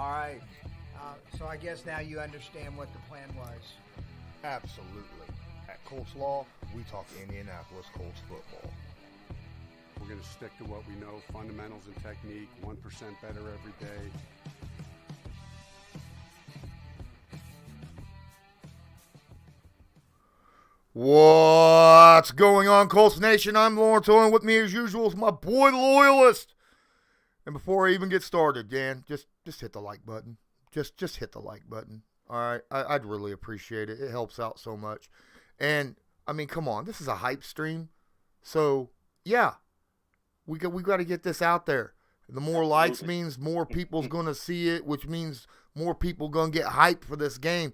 All right. So I guess now you understand what the plan was. Absolutely. At Colts Law, we talk Indianapolis Colts football. We're going to stick to what we know, fundamentals and technique, 1% better every day. What's going on, Colts Nation? I'm Lawrence Owen. With me, as usual, is my boy, Loyalist. And before I even get started, Dan, just hit the like button. Just hit the like button. All right? I'd really appreciate it. It helps out so much. And, I mean, come on. This is a hype stream. So, yeah. We got to get this out there. The more likes means more people's going to see it, which means more people going to get hyped for this game.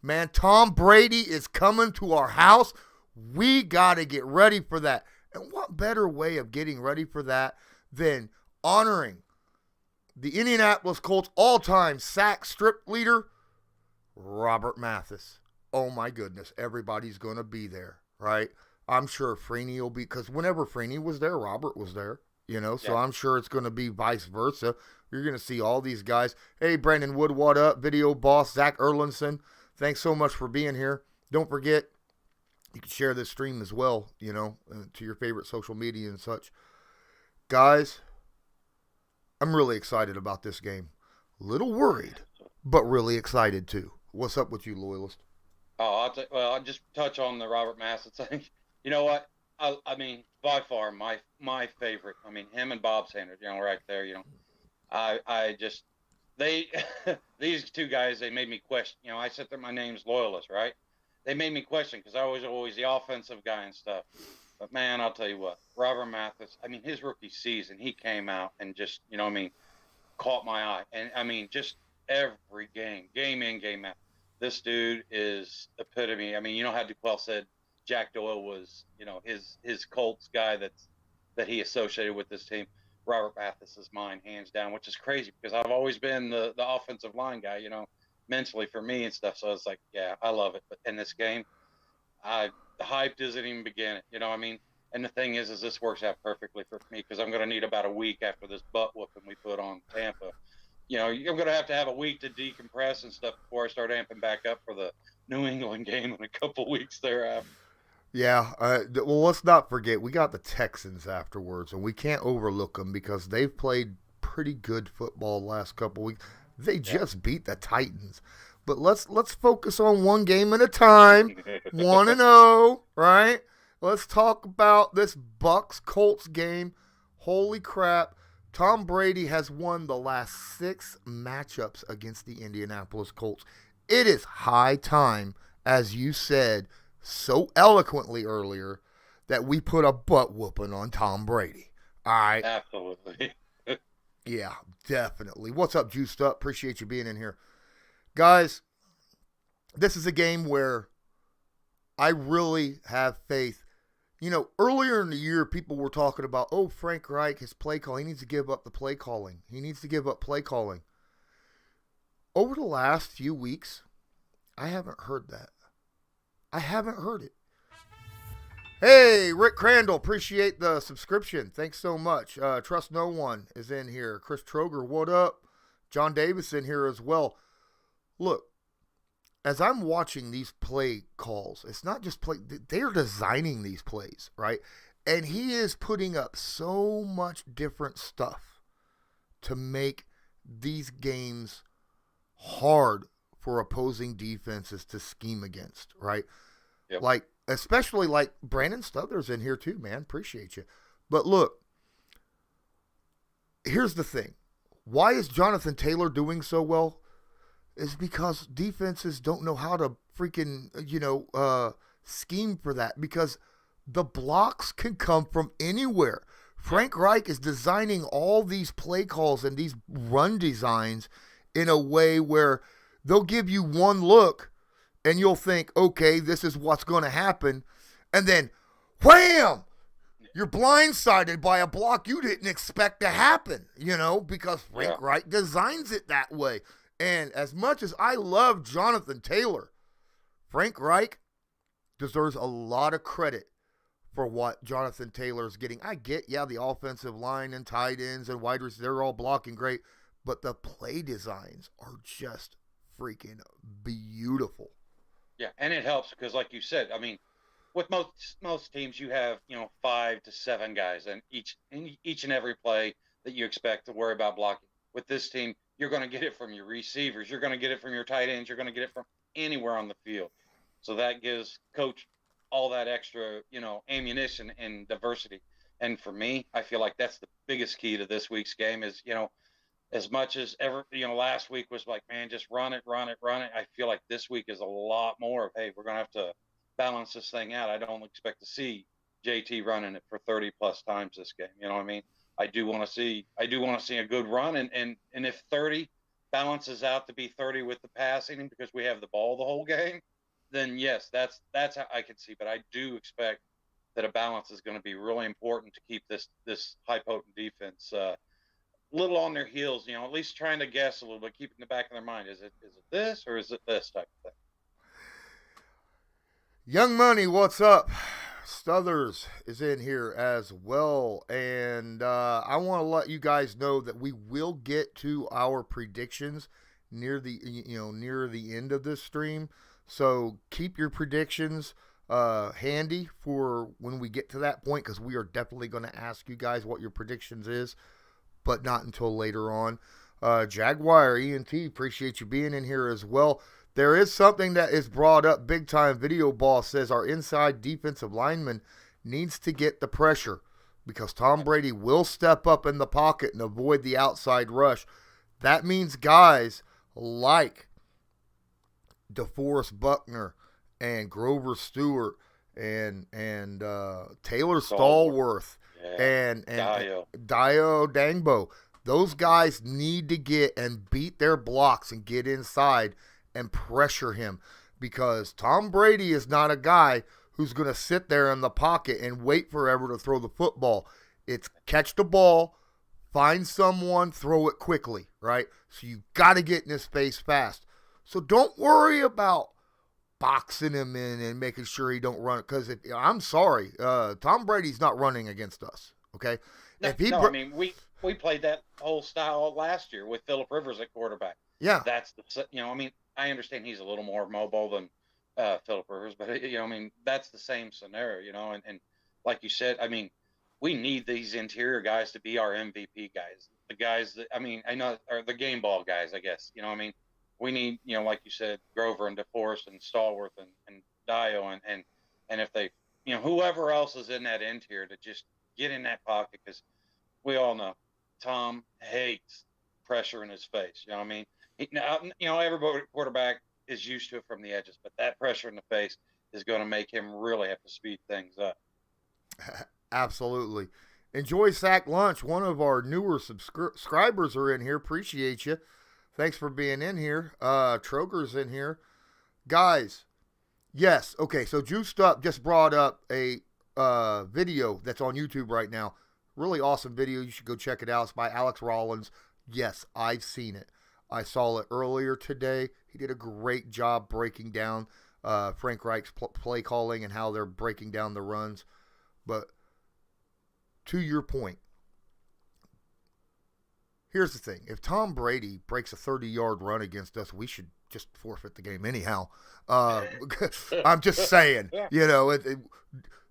Man, Tom Brady is coming to our house. We got to get ready for that. And what better way of getting ready for that than honoring the Indianapolis Colts all-time sack strip leader, Robert Mathis. Oh, my goodness. Everybody's going to be there, right? I'm sure Freeney will be, because whenever Freeney was there, Robert was there, so yeah. I'm sure it's going to be vice versa. You're going to see all these guys. Hey, Brandon Wood, what up? Video boss, Zach Erlinson. Thanks so much for being here. Don't forget, you can share this stream as well, to your favorite social media and such. Guys, I'm really excited about this game. A little worried, but really excited too. What's up with you, Loyalist? Oh, I'll just touch on the Robert Mathis thing. You know what? I mean, by far my favorite. I mean, him and Bob Sanders, right there. I just these two guys, they made me question. I said that my name's Loyalist, right? They made me question because I was always the offensive guy and stuff. But man, I'll tell you what, Robert Mathis. I mean, his rookie season, he came out and just, caught my eye. And I mean, just every game in, game out. This dude is epitome. I mean, how DuQuell said Jack Doyle was, his Colts guy that he associated with this team. Robert Mathis is mine, hands down, which is crazy because I've always been the offensive line guy, mentally for me and stuff. So it's like, yeah, I love it. But in this game, the hype doesn't even begin. And the thing is this works out perfectly for me because I'm going to need about a week after this butt whooping we put on Tampa. I'm going to have a week to decompress and stuff before I start amping back up for the New England game in a couple weeks thereafter. Yeah, well, let's not forget, we got the Texans afterwards, and we can't overlook them because they've played pretty good football the last couple weeks. They just beat the Titans. But let's focus on one game at a time, 1-0, right? Let's talk about this Bucs-Colts game. Holy crap. Tom Brady has won the last 6 matchups against the Indianapolis Colts. It is high time, as you said so eloquently earlier, that we put a butt whooping on Tom Brady. All right? Absolutely. Yeah, definitely. What's up, Juiced Up? Appreciate you being in here. Guys, this is a game where I really have faith. Earlier in the year, people were talking about, Frank Reich, his play call. He needs to give up the play calling. Over the last few weeks, I haven't heard that. I haven't heard it. Hey, Rick Crandall, appreciate the subscription. Thanks so much. Trust No One is in here. Chris Troger, what up? John Davis in here as well. Look, as I'm watching these play calls, it's not just play. They're designing these plays, right? And he is putting up so much different stuff to make these games hard for opposing defenses to scheme against, right? Yep. Especially Brandon Stothers in here too, man. Appreciate you. But look, here's the thing. Why is Jonathan Taylor doing so well? Is because defenses don't know how to freaking, scheme for that because the blocks can come from anywhere. Frank Reich is designing all these play calls and these run designs in a way where they'll give you one look and you'll think, okay, this is what's going to happen. And then, wham! You're blindsided by a block you didn't expect to happen, because Frank Reich designs it that way. And as much as I love Jonathan Taylor, Frank Reich deserves a lot of credit for what Jonathan Taylor's getting. I get, the offensive line and tight ends and wide receivers, they're all blocking great. but the play designs are just freaking beautiful. Yeah, and it helps because, like you said, I mean, with most teams, you have 5 to 7 guys, and each and every play that you expect to worry about blocking. With this team, you're going to get it from your receivers, you're going to get it from your tight ends, you're going to get it from anywhere on the field. So that gives coach all that extra, ammunition and diversity. And for me, I feel like that's the biggest key to this week's game is, as much as ever, last week was like, man, just run it. I feel like this week is a lot more of, hey, we're going to have to balance this thing out. I don't expect to see JT running it for 30 plus times this game. You know what I mean? I do want to see a good run. And if 30 balances out to be 30 with the passing because we have the ball the whole game, then yes, that's how I can see. But I do expect that a balance is going to be really important to keep this high potent defense little on their heels, at least trying to guess a little bit, keeping in the back of their mind. Is it this or is it this type of thing? Young Money, what's up? Stuthers is in here as well. And I want to let you guys know that we will get to our predictions near the end of this stream. So keep your predictions handy for when we get to that point, because we are definitely going to ask you guys what your predictions is, but not until later on. Jaguar ENT, appreciate you being in here as well. There is something that is brought up big time. Video Ball says our inside defensive lineman needs to get the pressure because Tom Brady will step up in the pocket and avoid the outside rush. That means guys like DeForest Buckner and Grover Stewart and Taylor Stallworth. Yeah. And Dio Dangbo. Those guys need to get and beat their blocks and get inside and pressure him, because Tom Brady is not a guy who's going to sit there in the pocket and wait forever to throw the football. It's catch the ball, find someone, throw it quickly, right? So you got to get in his space fast. So don't worry about boxing him in and making sure he don't run, because I'm sorry, Tom Brady's not running against us. Okay, I mean we played that whole style last year with Phillip Rivers at quarterback. Yeah, that's I understand he's a little more mobile than Phillip Rivers, but that's the same scenario, and like you said, we need these interior guys to be our MVP guys, the guys that I know are the game ball guys, I guess. We need, like you said, Grover and DeForest and Stallworth and Dio and if they, whoever else is in that interior to just get in that pocket, because we all know Tom hates pressure in his face. Every quarterback is used to it from the edges, but that pressure in the face is going to make him really have to speed things up. Absolutely. Enjoy Sack Lunch. One of our newer subscribers are in here. Appreciate you. Thanks for being in here. Troger's in here. Guys, yes. Okay, so Juiced Up just brought up a video that's on YouTube right now. Really awesome video. You should go check it out. It's by Alex Rollins. Yes, I've seen it. I saw it earlier today. He did a great job breaking down Frank Reich's play calling and how they're breaking down the runs. But to your point, here's the thing. If Tom Brady breaks a 30-yard run against us, we should just forfeit the game anyhow. I'm just saying,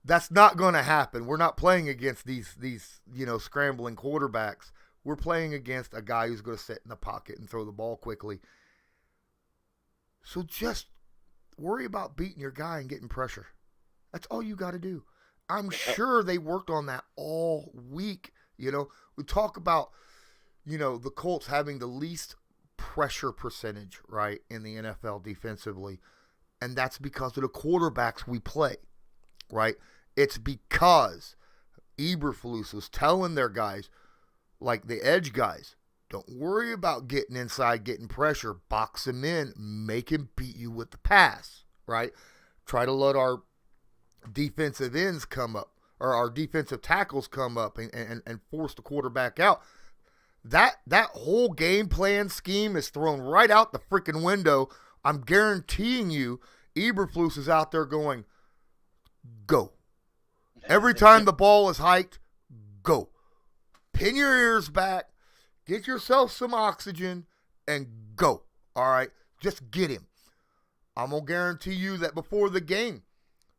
that's not going to happen. We're not playing against these scrambling quarterbacks. We're playing against a guy who's going to sit in the pocket and throw the ball quickly. So just worry about beating your guy and getting pressure. That's all you got to do. I'm sure they worked on that all week. We talk about, the Colts having the least pressure percentage, right, in the NFL defensively. And that's because of the quarterbacks we play, right? It's because Eberflus was telling their guys, like the edge guys, don't worry about getting inside, getting pressure, box him in, make him beat you with the pass, right? Try to let our defensive ends come up, or our defensive tackles come up and force the quarterback out. That whole game plan scheme is thrown right out the freaking window. I'm guaranteeing you, Eberflus is out there going, go. Every time the ball is hiked, go. Pin your ears back, Get yourself some oxygen and go. All right? Just get him. I'm going to guarantee you that before the game,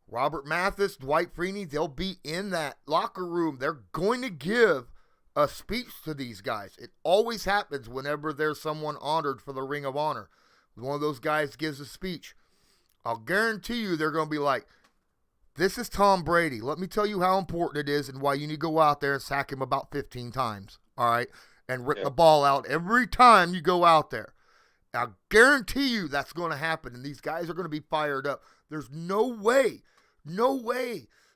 Robert Mathis, Dwight Freeney, they'll be in that locker room. They're going to give a speech to these guys. It always happens whenever there's someone honored for the Ring of Honor. One of those guys gives a speech. I'll guarantee you they're going to be like, this is Tom Brady. Let me tell you how important it is and why you need to go out there and sack him about 15 times, all right, and rip the ball out every time you go out there. I guarantee you that's going to happen, and these guys are going to be fired up. There's no way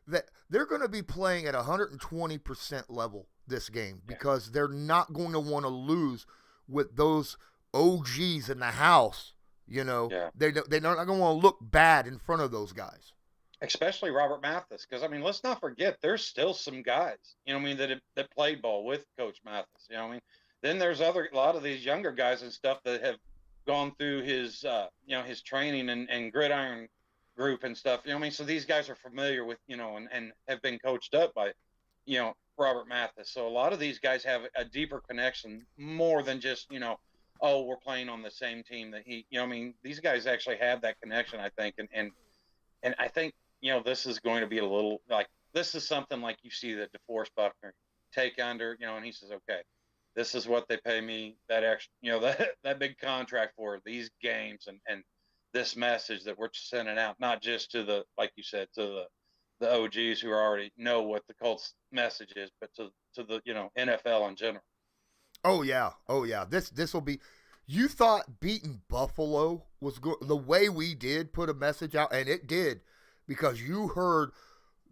that they're going to be playing at 120% level this game because they're not going to want to lose with those OGs in the house. You know, they're not going to want to look bad in front of those guys. Especially Robert Mathis, because, I mean, let's not forget, there's still some guys, you know what I mean, that played ball with Coach Mathis, you know what I mean? Then there's a lot of these younger guys and stuff that have gone through his, his training and gridiron group and stuff, you know what I mean? So these guys are familiar with, and have been coached up by, Robert Mathis. So a lot of these guys have a deeper connection more than just, we're playing on the same team that he, these guys actually have that connection, I think. And I think, this is going to be a little like, this is something like you see that DeForest Buckner take under, and he says, okay, this is what they pay me that extra, that big contract for these games and this message that we're sending out, not just to the, like you said, to the OGs who already know what the Colts message is, but to the, NFL in general. Oh yeah. This will be. You thought beating Buffalo was good. The way we did put a message out, and it did, because you heard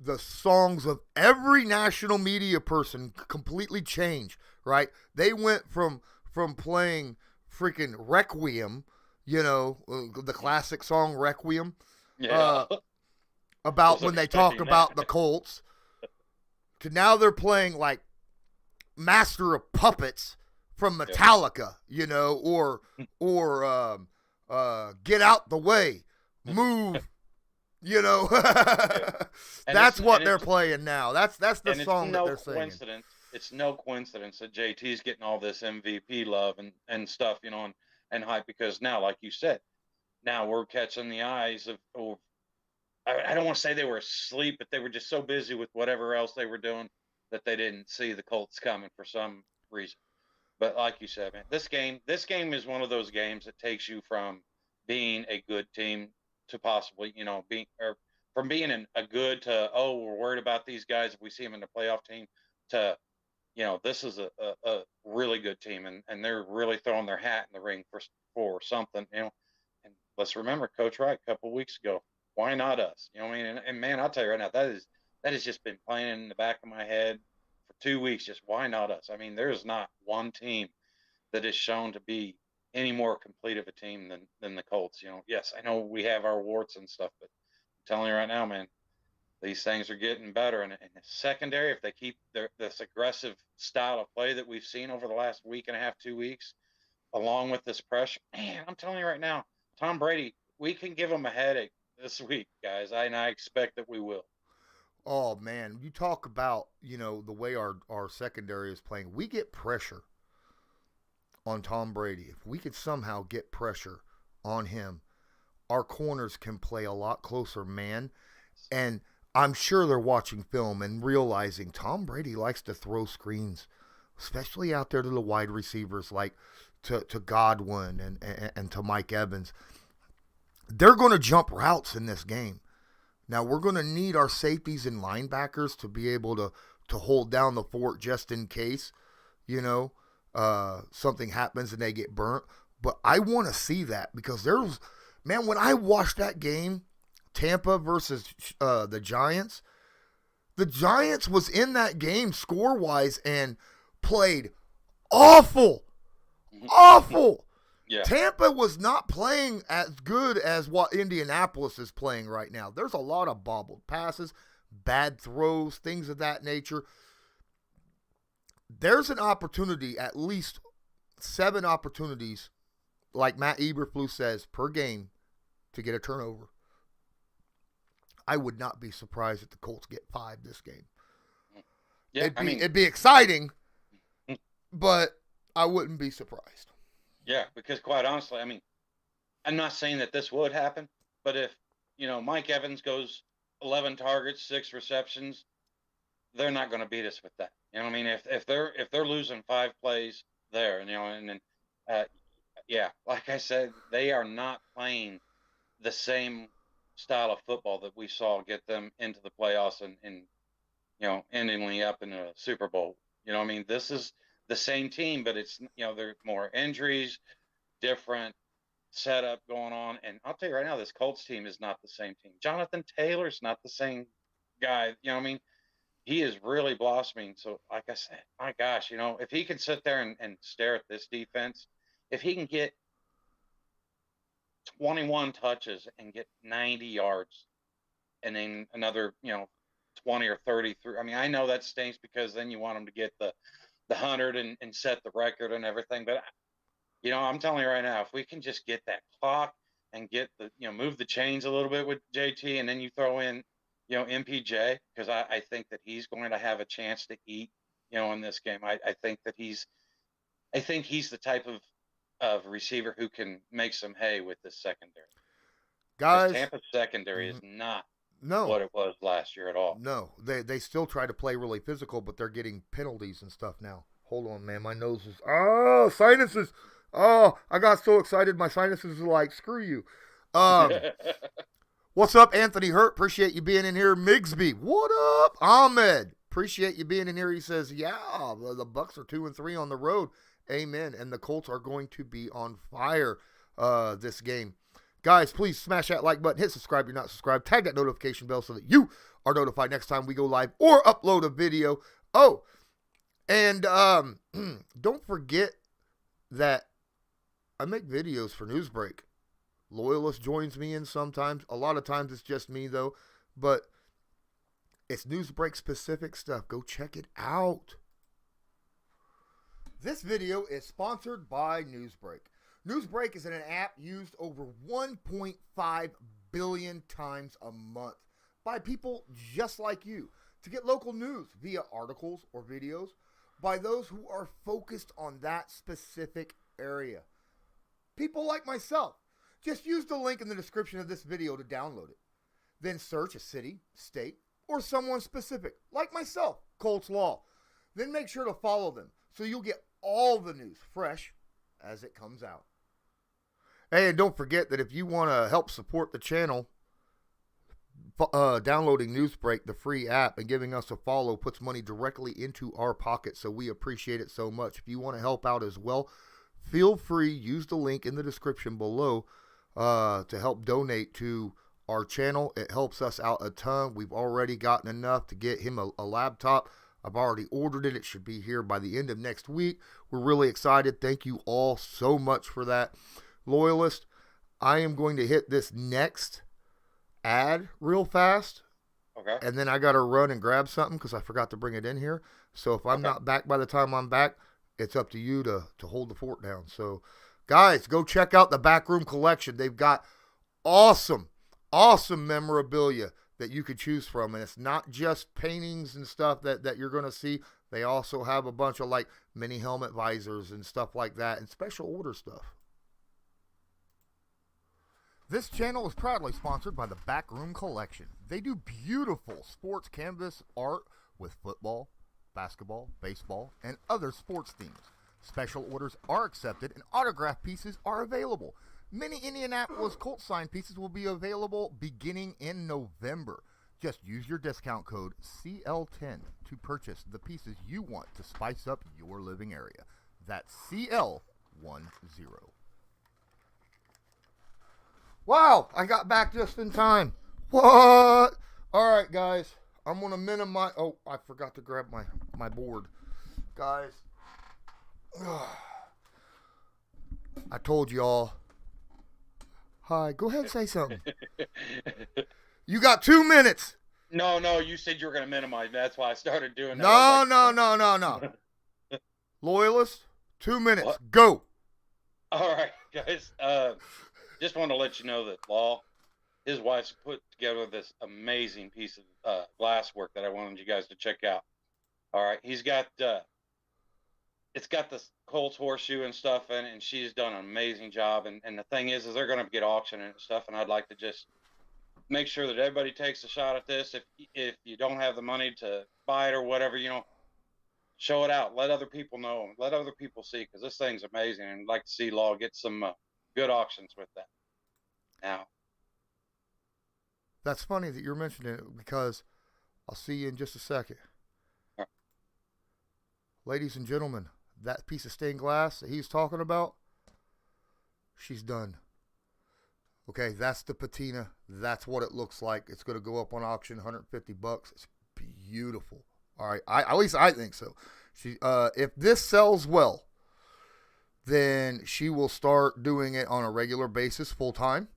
the songs of every national media person completely change, right? They went from playing freaking Requiem, the classic song Requiem, about when they talk about the Colts, to now they're playing like Master of Puppets from Metallica, or Get Out the Way, Move, That's what they're playing now. That's the song that they're singing. It's no coincidence that JT's getting all this MVP love and stuff, and hype, because now, like you said, now we're catching the eyes of I don't want to say they were asleep, but they were just so busy with whatever else they were doing that they didn't see the Colts coming for some reason. But like you said, man, this game is one of those games that takes you from being a good team to possibly, from being a good to, we're worried about these guys if we see them in the playoff team, to, this is a really good team, and they're really throwing their hat in the ring for something, And let's remember Coach Reich a couple of weeks ago. Why not us? And man, I'll tell you right now, that has just been playing in the back of my head for 2 weeks. Just why not us? I mean, there's not one team that is shown to be any more complete of a team than the Colts. Yes, I know we have our warts and stuff, but I'm telling you right now, man, these things are getting better. And the secondary, if they keep this aggressive style of play that we've seen over the last week and a half, 2 weeks, along with this pressure, man, I'm telling you right now, Tom Brady, we can give him a headache this week, guys. And I expect that we will. Oh, man, you talk about, the way our secondary is playing. We get pressure on Tom Brady. If we could somehow get pressure on him, our corners can play a lot closer, man. And I'm sure they're watching film and realizing Tom Brady likes to throw screens, especially out there to the wide receivers, like to Godwin and to Mike Evans. They're going to jump routes in this game. Now, we're going to need our safeties and linebackers to be able to hold down the fort just in case, something happens and they get burnt. But I want to see that, because when I watched that game, Tampa versus the Giants was in that game score-wise and played awful. Yeah. Tampa was not playing as good as what Indianapolis is playing right now. There's a lot of bobbled passes, bad throws, things of that nature. There's an opportunity, at least 7 opportunities, like Matt Eberflus says, per game to get a turnover. I would not be surprised if the Colts get 5 this game. Yeah, it'd be exciting, but I wouldn't be surprised. Yeah, because quite honestly, I mean, I'm not saying that this would happen, but if, Mike Evans goes 11 targets, 6 receptions, they're not going to beat us with that. You know what I mean? If they're losing 5 plays there, and then, yeah, like I said, they are not playing the same style of football that we saw get them into the playoffs and endingly up in a Super Bowl. You know what I mean? This is the same team, but it's, there are more injuries, different setup going on. And I'll tell you right now, this Colts team is not the same team. Jonathan Taylor's not the same guy. You know what I mean? He is really blossoming. So, like I said, my gosh, if he can sit there and stare at this defense, if he can get 21 touches and get 90 yards and then another, 20 or 30 through. I mean, I know that stinks because then you want him to get the 100 and set the record and everything. But, I'm telling you right now, if we can just get that clock and get the, move the chains a little bit with JT, and then you throw in, MPJ, because I think that he's going to have a chance to eat, in this game. I think he's the type of receiver who can make some hay with this secondary. Guys, Tampa's secondary is not no what it was last year at all. No, they still try to play really physical, but they're getting penalties and stuff now. Hold on, man. My nose is... Oh, sinuses. Oh, I got so excited. My sinuses are like, screw you. What's up, Anthony Hurt? Appreciate you being in here. Migsby. What up? Ahmed. Appreciate you being in here. He says, yeah, the Bucs are 2-3 on the road. Amen. And the Colts are going to be on fire this game. Guys, please smash that like button, hit subscribe if you're not subscribed, tag that notification bell so that you are notified next time we go live or upload a video. Oh, and don't forget that I make videos for Newsbreak. Loyalist joins me in sometimes. A lot of times it's just me, though. But it's Newsbreak specific stuff. Go check it out. This video is sponsored by Newsbreak. Newsbreak is an app used over 1.5 billion times a month by people just like you to get local news via articles or videos by those who are focused on that specific area. People like myself. Just use the link in the description of this video to download it. Then search a city, state, or someone specific, like myself, Colts Law. Then make sure to follow them so you'll get all the news fresh as it comes out. Hey, and don't forget that if you want to help support the channel, downloading Newsbreak, the free app, and giving us a follow puts money directly into our pocket, so we appreciate it so much. If you want to help out as well, feel free, use the link in the description below to help donate to our channel. It helps us out a ton. We've already gotten enough to get him a laptop. I've already ordered it. It should be here by the end of next week. We're really excited. Thank you all so much for that. Loyalist, I am going to hit this next ad real fast. Okay. And then I got to run and grab something because I forgot to bring it in here. So if I'm not back by the time I'm back, it's up to you to hold the fort down. So, guys, go check out the Backroom Collection. They've got awesome memorabilia that you could choose from. And it's not just paintings and stuff that you're going to see. They also have a bunch of, like, mini helmet visors and stuff like that and special order stuff. This channel is proudly sponsored by the Backroom Collection. They do beautiful sports canvas art with football, basketball, baseball, and other sports themes. Special orders are accepted and autograph pieces are available. Many Indianapolis Colts signed pieces will be available beginning in November. Just use your discount code CL10 to purchase the pieces you want to spice up your living area. That's CL10. Wow, I got back just in time. What? All right, guys. I'm going to minimize. Oh, I forgot to grab my board. Guys. I told y'all. Hi, go ahead and say something. You got 2 minutes. No, you said you were going to minimize. That's why I started doing that. No. Loyalist, 2 minutes. What? Go. All right, guys. Just want to let you know that Law, his wife's put together this amazing piece of glass work that I wanted you guys to check out. All right, he's got it's got the Colts horseshoe and stuff in it, and she's done an amazing job. And the thing is they're going to get auctioned and stuff, and I'd like to just make sure that everybody takes a shot at this. If you don't have the money to buy it or whatever, show it out. Let other people know. Let other people see, because this thing's amazing, and I'd like to see Law get some good auctions with that. Now, That's funny that you're mentioning it, because I'll see you in just a second. All right. Ladies and gentlemen, that piece of stained glass that he's talking about, she's done. Okay, that's the patina. That's what it looks like. It's going to go up on auction, $150. It's beautiful. All right, at least I think so. If this sells well, then she will start doing it on a regular basis, full time.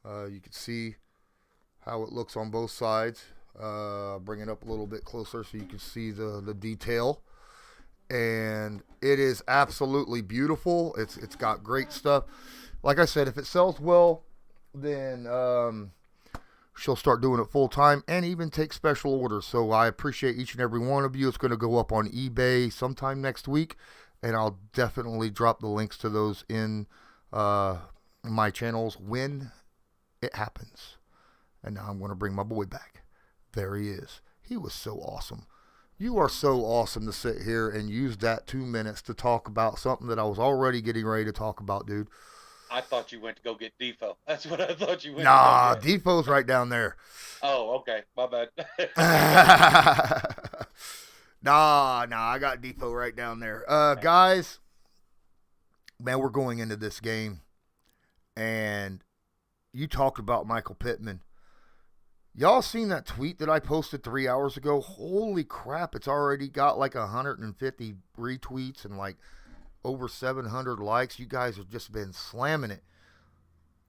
You can see how it looks on both sides. Bring it up a little bit closer so you can see the detail. And it is absolutely beautiful. It's got great stuff. Like I said, if it sells well, then she'll start doing it full time and even take special orders. So I appreciate each and every one of you. It's going to go up on eBay sometime next week, and I'll definitely drop the links to those in my channels when it happens. And now I'm going to bring my boy back. There he is. He was so awesome. You are so awesome to sit here and use that 2 minutes to talk about something that I was already getting ready to talk about, dude. I thought you went to go get Defo. That's what I thought you went Nah, to go get. Defoe's right down there. Oh, okay. My bad. Nah, I got Defoe right down there. Guys, man, we're going into this game, and you talked about Michael Pittman. Y'all seen that tweet that I posted 3 hours ago? Holy crap, it's already got like 150 retweets and like over 700 likes. You guys have just been slamming it.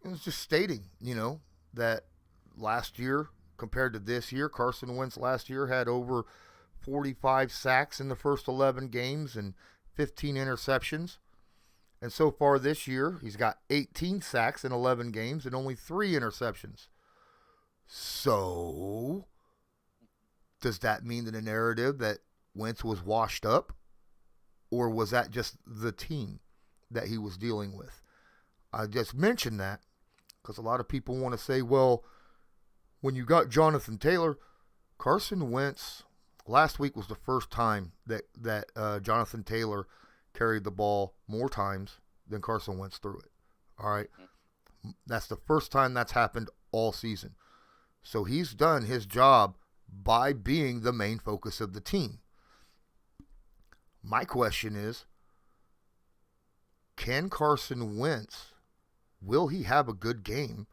It was just stating, that last year compared to this year, Carson Wentz last year had over 45 sacks in the first 11 games and 15 interceptions. And so far this year, he's got 18 sacks in 11 games and only 3 interceptions. So, does that mean that the narrative that Wentz was washed up? Or was that just the team that he was dealing with? I just mentioned that because a lot of people want to say, well, when you got Jonathan Taylor, Carson Wentz, last week was the first time that Jonathan Taylor carried the ball more times than Carson Wentz threw it. All right? That's the first time that's happened all season. So he's done his job by being the main focus of the team. My question is, can Carson Wentz, will he have a good game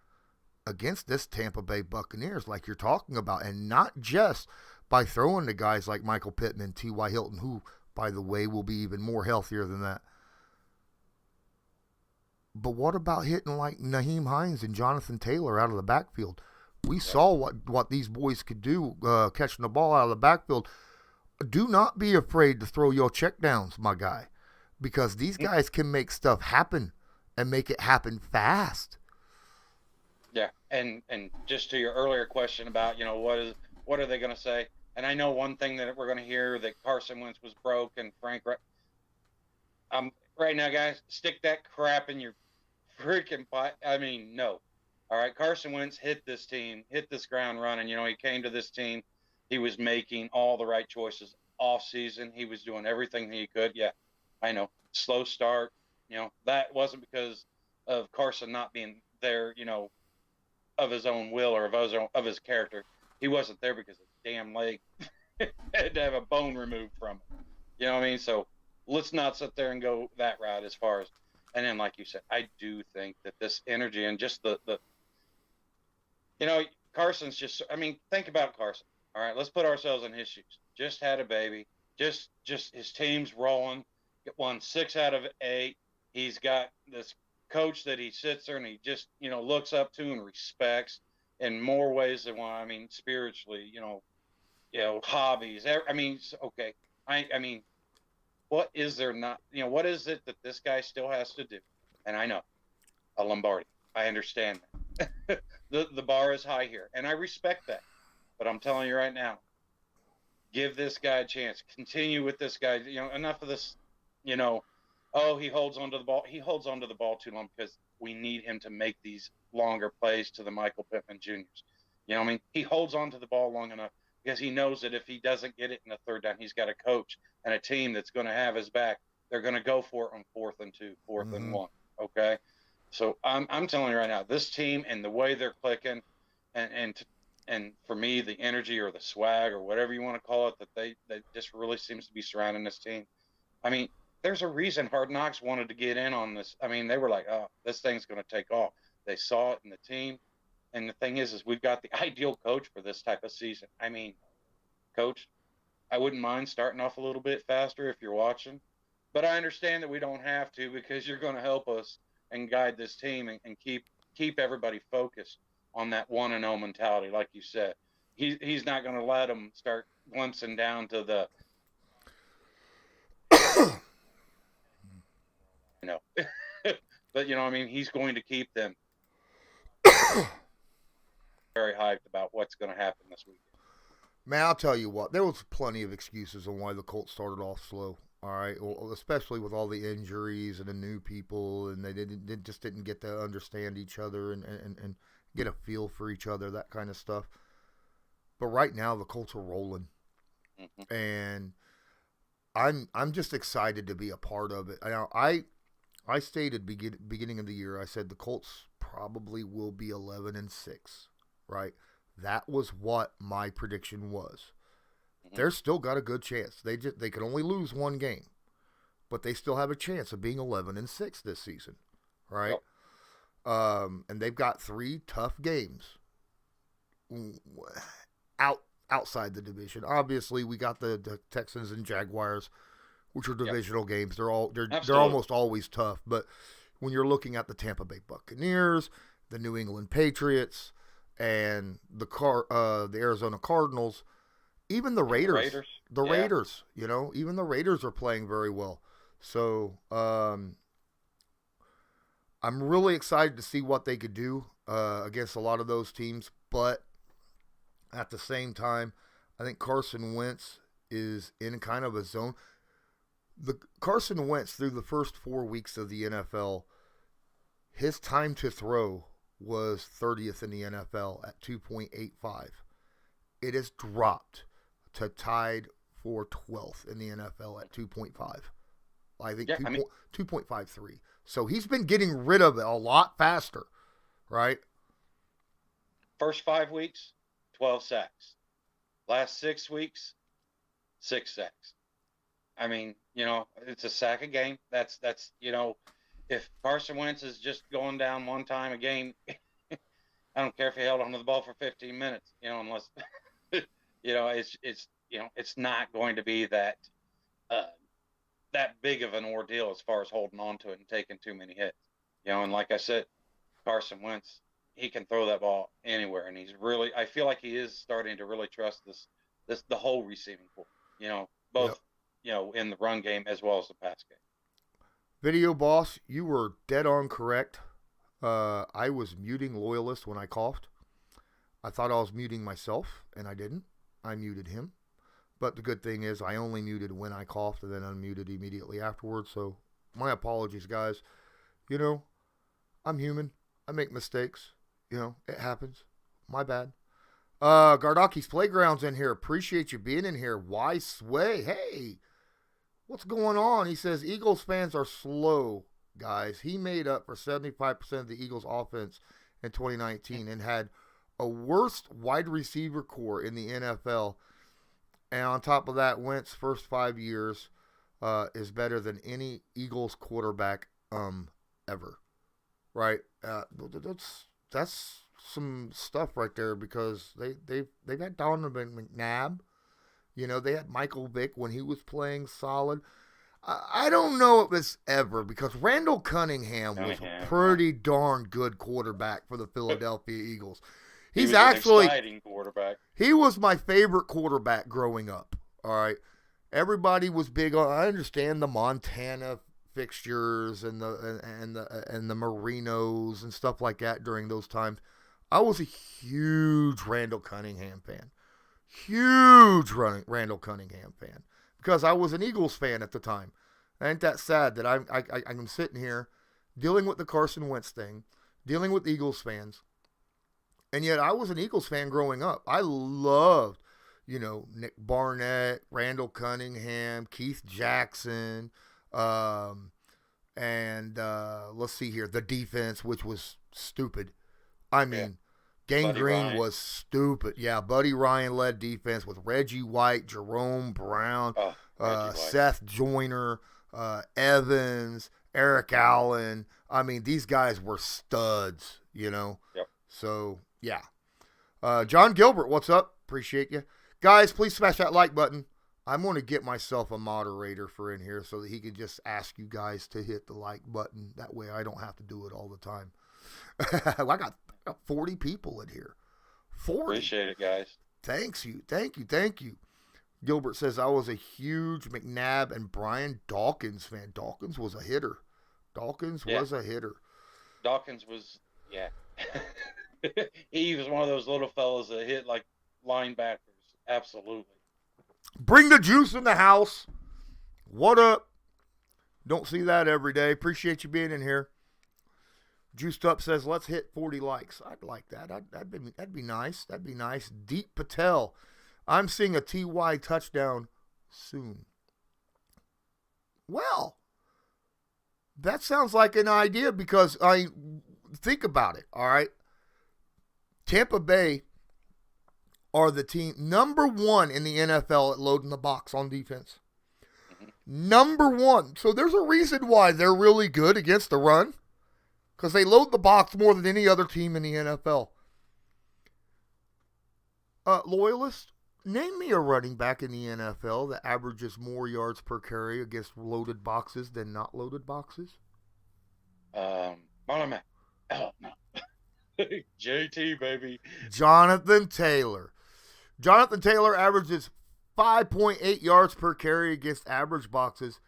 against this Tampa Bay Buccaneers like you're talking about? And not just by throwing to guys like Michael Pittman, T.Y. Hilton, who, by the way, will be even more healthier than that. But what about hitting like Nyheim Hines and Jonathan Taylor out of the backfield? We saw what these boys could do catching the ball out of the backfield. Do not be afraid to throw your checkdowns, my guy, because these guys can make stuff happen and make it happen fast. Yeah, and just to your earlier question about, what are they going to say? And I know one thing that we're going to hear, that Carson Wentz was broke and Frank. Right now, guys, stick that crap in your freaking pot. I mean, no. All right, Carson Wentz hit this ground running. He came to this team. He was making all the right choices off season. He was doing everything he could. Yeah, I know. Slow start. That wasn't because of Carson not being there, of his own will or of his character. He wasn't there because his damn leg had to have a bone removed from it. You know what I mean? So let's not sit there and go that route as far as. And then, like you said, I do think that this energy and just the Carson's just. I mean, think about Carson. All right, let's put ourselves in his shoes. Just had a baby. Just his team's rolling. Won 6 out of 8. He's got this coach that he sits there and he just, looks up to and respects in more ways than one. I mean, spiritually, hobbies. I mean, okay. I mean, what is there not? What is it that this guy still has to do? And I know, a Lombardi. I understand that. The bar is high here, and I respect that. But I'm telling you right now, give this guy a chance. Continue with this guy. Enough of this you know, oh, he holds onto the ball. He holds onto the ball too long because we need him to make these longer plays to the Michael Pittman Juniors. You know what I mean? He holds onto the ball long enough because he knows that if he doesn't get it in the third down, he's got a coach and a team that's going to have his back. They're going to go for it on 4th and 2, 4th and 1. Okay. So I'm telling you right now, this team and the way they're clicking and for me, the energy or the swag or whatever you want to call it, that just really seems to be surrounding this team. I mean, there's a reason Hard Knocks wanted to get in on this. I mean, they were like, oh, this thing's going to take off. They saw it in the team. And the thing is we've got the ideal coach for this type of season. I mean, Coach, I wouldn't mind starting off a little bit faster if you're watching. But I understand that we don't have to because you're going to help us and guide this team and keep everybody focused on that 1-0 mentality, like you said. He's not going to let them start glimpsing down to the but you know, I mean, he's going to keep them very hyped about what's going to happen this weekend. Man, I'll tell you what, there was plenty of excuses on why the Colts started off slow. All right, well, especially with all the injuries and the new people, and they just didn't get to understand each other and get a feel for each other, that kind of stuff. But right now, the Colts are rolling, and I'm just excited to be a part of it. Now, I stated beginning of the year, I said the Colts probably will be 11-6, right? That was what my prediction was. They're still got a good chance. They can only lose one game, but they still have a chance of being 11-6 this season, right? Yep. And they've got 3 tough games outside the division. Obviously, we got the Texans and Jaguars, which are divisional games. They're almost always tough. But when you're looking at the Tampa Bay Buccaneers, the New England Patriots, and the Arizona Cardinals. Even the Raiders. Raiders, you know, even the Raiders are playing very well. So I'm really excited to see what they could do against a lot of those teams. But at the same time, I think Carson Wentz is in kind of a zone. The Carson Wentz, through the first 4 weeks of the NFL, his time to throw was 30th in the NFL at 2.85. It has dropped to tied for 12th in the NFL at 2.5. I think 2.53. So he's been getting rid of it a lot faster, right? First 5 weeks, 12 sacks. Last 6 weeks, 6 sacks. I mean, you know, it's a sack a game. That's you know, if Carson Wentz is just going down one time a game, I don't care if he held onto the ball for 15 minutes, you know, unless you know, it's you know, it's not going to be that big of an ordeal as far as holding on to it and taking too many hits. You know, and like I said, Carson Wentz, he can throw that ball anywhere, and I feel like he is starting to really trust the whole receiving corps, you know, both you know, in the run game as well as the pass game. Video boss, you were dead on correct. I was muting Loyalist when I coughed. I thought I was muting myself, and I didn't. I muted him. But the good thing is I only muted when I coughed and then unmuted immediately afterwards. So my apologies, guys. You know, I'm human. I make mistakes. You know, it happens. My bad. Gardaki's Playground's in here. Appreciate you being in here. Why Sway? Hey, what's going on? He says Eagles fans are slow, guys. He made up for 75% of the Eagles offense in 2019 and had a worst wide receiver core in the NFL. And on top of that, Wentz first 5 years is better than any Eagles quarterback ever. Right? That's some stuff right there because they've had Donovan McNabb. You know, they had Michael Vick when he was playing solid. I don't know if it's ever because Randall Cunningham was a pretty darn good quarterback for the Philadelphia Eagles. He's actually an exciting quarterback. He was my favorite quarterback growing up. All right, everybody was big on. I understand the Montana fixtures and the Marinos and stuff like that during those times. I was a huge Randall Cunningham fan. Huge Randall Cunningham fan. Because I was an Eagles fan at the time. Ain't that sad that I'm sitting here dealing with the Carson Wentz thing, dealing with Eagles fans, and yet I was an Eagles fan growing up. I loved, Nick Barnett, Randall Cunningham, Keith Jackson, and let's see here, the defense, which was stupid. I mean, Gang Buddy Green Ryan. was stupid. Yeah, Buddy Ryan led defense with Reggie White, Jerome Brown, Reggie White. Seth Joyner, Evans, Eric Allen. I mean, these guys were studs, Yep. So, yeah. John Gilbert, what's up? Appreciate you. Guys, please smash that like button. I'm going to get myself a moderator for in here so that he can just ask you guys to hit the like button. That way I don't have to do it all the time. I got 40 people in here. 40. Appreciate it, guys. Thank you. Gilbert says, I was a huge McNabb and Brian Dawkins fan. Dawkins was a hitter. Dawkins was, he was one of those little fellas that hit like linebackers. Absolutely. Bring the juice in the house. What up? Don't see that every day. Appreciate you being in here. Juiced Up says, let's hit 40 likes. I'd like that. That'd be nice. That'd be nice. Deep Patel. I'm seeing a TY touchdown soon. Well, that sounds like an idea because think about it, all right? Tampa Bay are the team number one in the NFL at loading the box on defense. Number one. So there's a reason why they're really good against the run, because they load the box more than any other team in the NFL. Loyalist, name me a running back in the NFL that averages more yards per carry against loaded boxes than not loaded boxes. No. JT, baby. Jonathan Taylor. Jonathan Taylor averages 5.8 yards per carry against average boxes.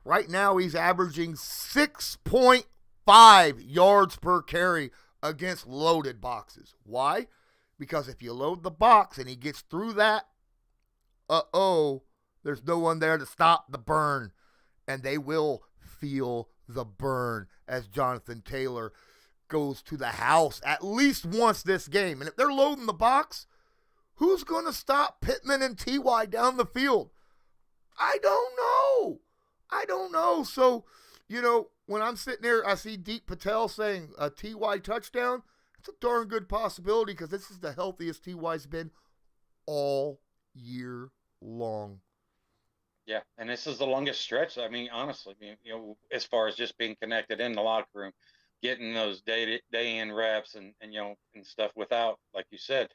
Right now, he's averaging 6.5 yards per carry against loaded boxes. Why? Because if you load the box and he gets through that, there's no one there to stop the burn. And they will feel the burn as Jonathan Taylor goes to the house at least once this game. And if they're loading the box, who's going to stop Pittman and T.Y. down the field? I don't know. So, when I'm sitting there, I see Deep Patel saying a T.Y. touchdown. It's a darn good possibility because this is the healthiest T.Y.'s been all year long. Yeah, and this is the longest stretch. I mean, honestly, as far as just being connected in the locker room, getting those day in reps and stuff without, like you said,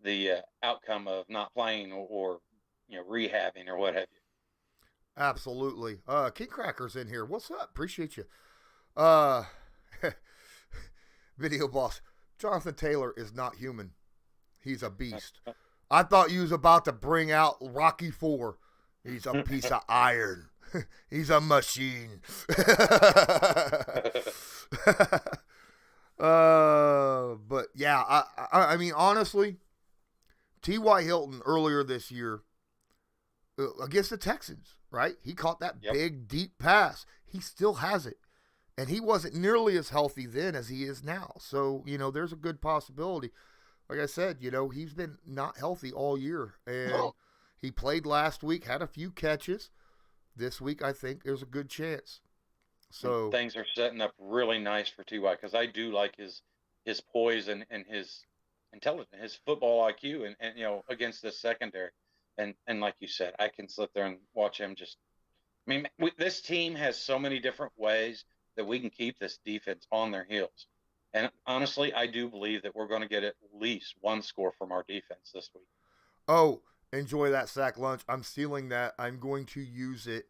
the outcome of not playing or rehabbing or what have you. Absolutely. King Cracker's in here. What's up? Appreciate you. Video boss. Jonathan Taylor is not human. He's a beast. I thought you was about to bring out Rocky IV. He's a piece of iron. He's a machine. But yeah, I mean, honestly, T.Y. Hilton earlier this year against the Texans, right? He caught that big, deep pass. He still has it. And he wasn't nearly as healthy then as he is now. So, there's a good possibility. Like I said, he's been not healthy all year. And he played last week, had a few catches. This week, I think there's a good chance. So things are setting up really nice for T.Y. because I do like his poise and his intelligence, his football IQ, and against this secondary. And like you said, I can sit there and watch him just. I mean, this team has so many different ways that we can keep this defense on their heels. And honestly, I do believe that we're going to get at least one score from our defense this week. Oh, enjoy that sack lunch. I'm stealing that. I'm going to use it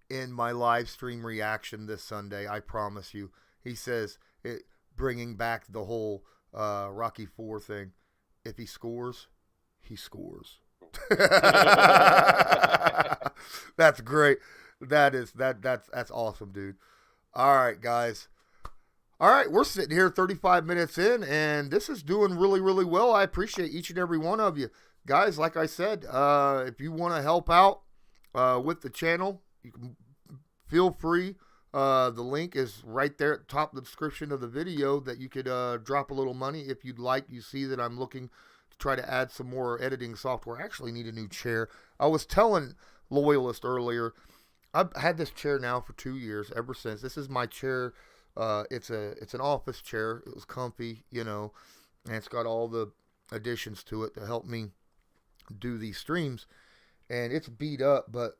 in my live stream reaction this Sunday. I promise you. He says, bringing back the whole Rocky IV thing. If he scores, he scores. That's great. That's awesome, dude. All right, guys. All right, we're sitting here 35 minutes in, and this is doing really, really well. I appreciate each and every one of you. Guys, like I said, if you want to help out with the channel, you can feel free. The link is right there at the top of the description of the video that you could drop a little money if you'd like. You see that I'm looking to try to add some more editing software. I actually need a new chair. I was telling Loyalist earlier, I've had this chair now for 2 years, ever since. This is my chair. It's an office chair. It was comfy, and it's got all the additions to it to help me do these streams. And it's beat up, but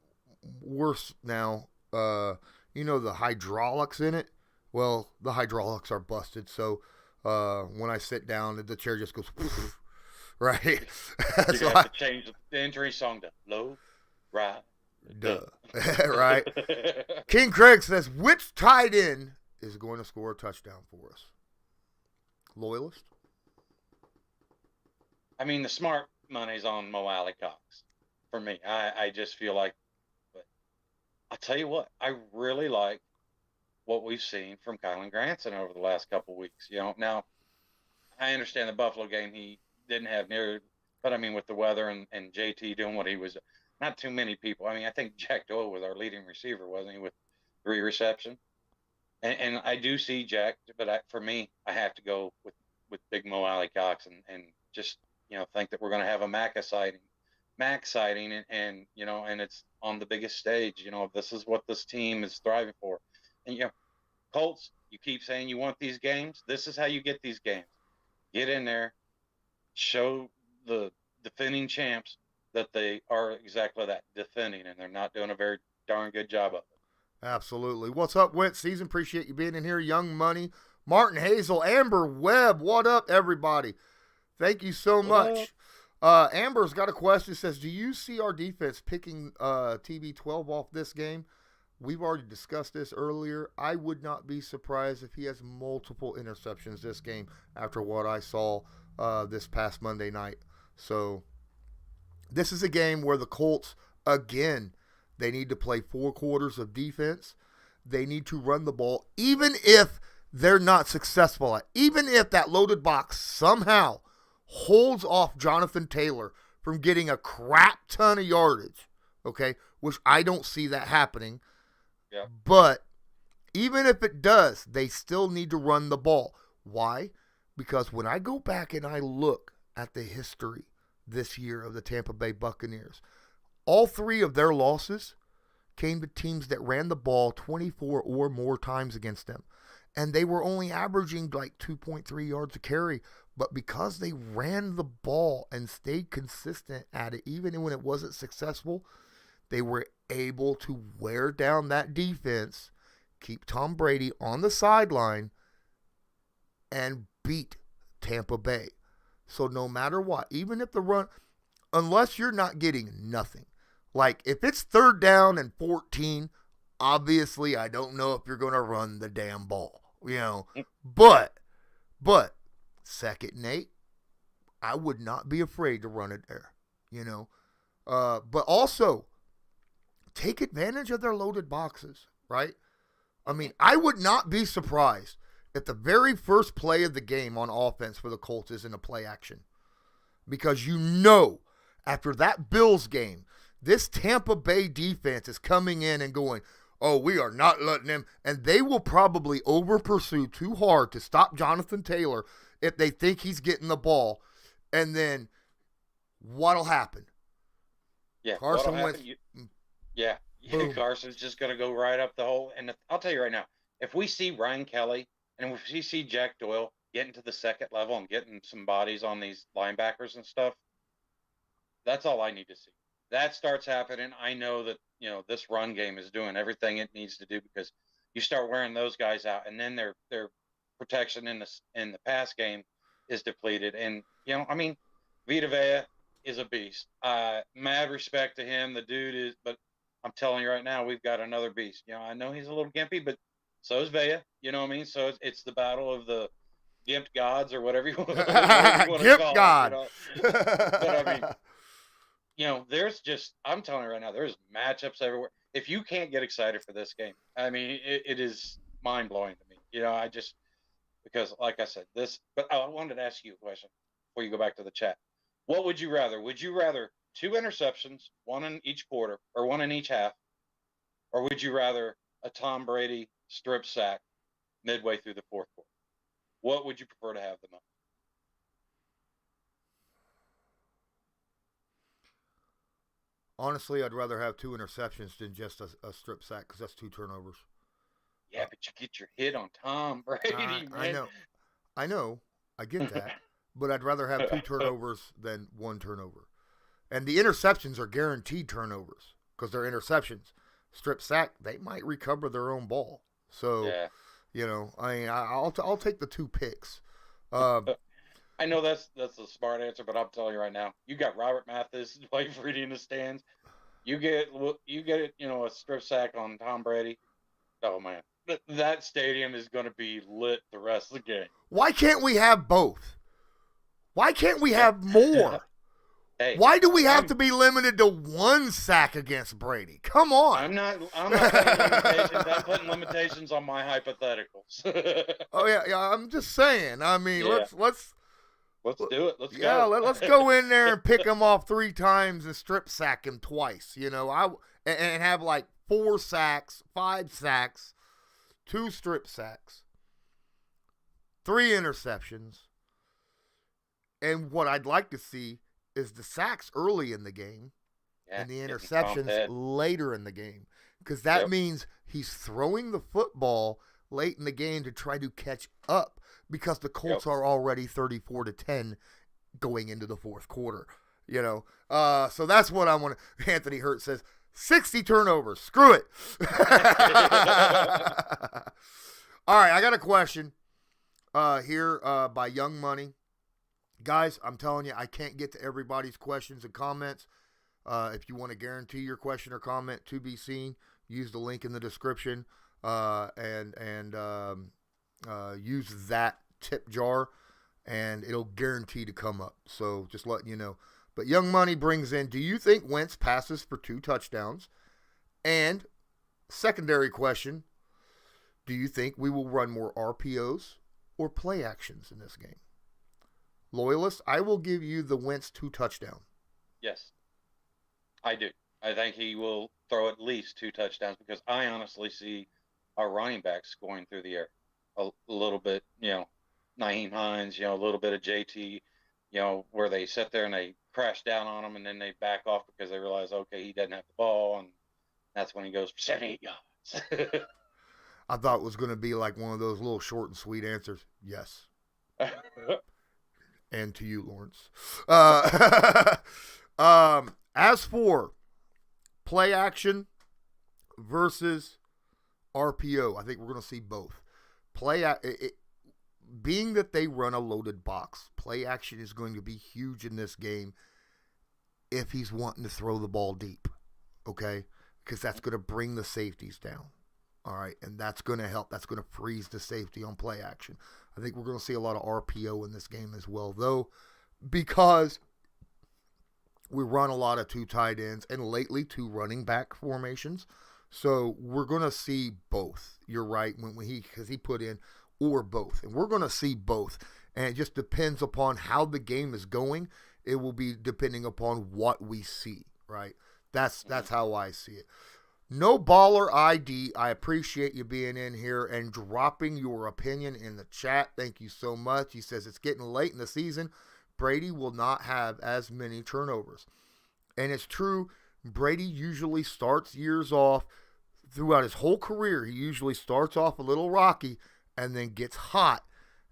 worse now. The hydraulics in it. Well, the hydraulics are busted. So when I sit down, the chair just goes, right? You So have to change the entry song to low, ride, duh. Right? King Craig says, which tight end is going to score a touchdown for us? Loyalist? I mean, the smart money's on Mo Alley Cox for me. I just feel like, but I'll tell you what, I really like what we've seen from Kylan Granson over the last couple of weeks. Now I understand the Buffalo game, he didn't have near, but I mean, with the weather and JT doing what he was, not too many people. I mean, I think Jack Doyle was our leading receiver, wasn't he, with 3 receptions? And I do see Jack, but for me, I have to go with Big Mo Alley Cox and just, think that we're going to have a Mac sighting, and it's on the biggest stage. This is what this team is thriving for. And, Colts, you keep saying you want these games. This is how you get these games. Get in there, show the defending champs that they are exactly that, defending, and they're not doing a very darn good job of it. Absolutely. What's up, Wentz Season? Appreciate you being in here. Young Money, Martin Hazel, Amber Webb. What up, everybody? Thank you so much. Amber's got a question. Says, do you see our defense picking TB12 off this game? We've already discussed this earlier. I would not be surprised if he has multiple interceptions this game after what I saw this past Monday night. So this is a game where the Colts, again, they need to play 4 quarters of defense. They need to run the ball, even if they're not successful at, even if that loaded box somehow holds off Jonathan Taylor from getting a crap ton of yardage, okay, which I don't see that happening. Yeah. But even if it does, they still need to run the ball. Why? Because when I go back and I look at the history this year of the Tampa Bay Buccaneers, all 3 of their losses came to teams that ran the ball 24 or more times against them. And they were only averaging like 2.3 yards a carry. But because they ran the ball and stayed consistent at it, even when it wasn't successful, they were able to wear down that defense, keep Tom Brady on the sideline, and beat Tampa Bay. So no matter what, even if the run, unless you're not getting nothing, like if it's 3rd down and 14, obviously I don't know if you're going to run the damn ball, but 2nd and 8, I would not be afraid to run it there, but also take advantage of their loaded boxes, right? I mean, I would not be surprised if the very first play of the game on offense for the Colts is in a play action, because after that Bills game, this Tampa Bay defense is coming in and going, oh, we are not letting them, and they will probably over-pursue too hard to stop Jonathan Taylor if they think he's getting the ball. And then what'll happen? Yeah, Carson Wentz. Yeah, Carson's just going to go right up the hole. And I'll tell you right now, if we see Ryan Kelly and if we see Jack Doyle getting to the 2nd level and getting some bodies on these linebackers and stuff, that's all I need to see. That starts happening. I know that, this run game is doing everything it needs to do, because you start wearing those guys out, and then their protection in the pass game is depleted. And, Vita Vea is a beast. Mad respect to him. The dude is, but I'm telling you right now, we've got another beast. I know he's a little gimpy, but so is Vea. You know what I mean? So it's the battle of the gimped gods, or whatever you want to Gimp God. But I mean, there's just, I'm telling you right now, there's matchups everywhere. If you can't get excited for this game, I mean, it is mind blowing to me. I just, because like I said, but I wanted to ask you a question before you go back to the chat. What would you rather? Would you rather 2 interceptions, 1 in each quarter or 1 in each half? Or would you rather a Tom Brady strip sack midway through the fourth quarter. What would you prefer to have the most? Honestly, I'd rather have 2 interceptions than just a strip sack because that's 2 turnovers. Yeah, but you get your hit on Tom Brady, man. I know, I get that, but I'd rather have 2 turnovers than 1 turnover. And the interceptions are guaranteed turnovers because they're interceptions. Strip sack, they might recover their own ball. So, yeah. I'll take the 2 picks. I know that's a smart answer, but I'm telling you right now, you got Robert Mathis waiting for you in the stands. You get a strip sack on Tom Brady. Oh man, that stadium is going to be lit the rest of the game. Why can't we have both? Why can't we have more? Hey, why do we have to be limited to 1 sack against Brady? Come on. I'm not putting limitations. I'm putting limitations on my hypotheticals. Oh yeah, I'm just saying. I mean, let's do it. Let's go. go. Let's go in there and pick him off 3 times and strip sack him twice. And have like 4 sacks, 5 sacks, 2 strip sacks, 3 interceptions. And what I'd like to see is the sacks early in the game and the interceptions later in the game. Because that means he's throwing the football late in the game to try to catch up because the Colts are already 34-10 going into the fourth quarter. So that's what I want to. Anthony Hurt says 60 turnovers. Screw it. All right, I got a question here by Young Money. Guys, I'm telling you, I can't get to everybody's questions and comments. If you want to guarantee your question or comment to be seen, use the link in the description and use that tip jar, and it'll guarantee to come up. So just letting you know. But Young Money brings in, do you think Wentz passes for 2 touchdowns? And secondary question, do you think we will run more RPOs or play actions in this game? Loyalist, I will give you the Wentz 2 touchdown. Yes, I do. I think he will throw at least 2 touchdowns because I honestly see our running backs going through the air a little bit, Nyheim Hines, a little bit of JT, where they sit there and they crash down on him and then they back off because they realize, okay, he doesn't have the ball, and that's when he goes for 78 yards. I thought it was going to be like one of those little short and sweet answers. Yes. And to you, Lawrence. As for play action versus RPO, I think we're going to see both. Being that they run a loaded box, play action is going to be huge in this game if he's wanting to throw the ball deep, okay? Because that's going to bring the safeties down, all right? And that's going to help. That's going to freeze the safety on play action. I think we're going to see a lot of RPO in this game as well, though, because we run a lot of 2 tight ends and lately 2 running back formations. So we're going to see both. You're right, because he put in or both. And we're going to see both. And it just depends upon how the game is going. It will be depending upon what we see, right? That's how I see it. No Baller ID, I appreciate you being in here and dropping your opinion in the chat. Thank you so much. He says it's getting late in the season. Brady will not have as many turnovers. And it's true, Brady usually starts years off throughout his whole career. He usually starts off a little rocky and then gets hot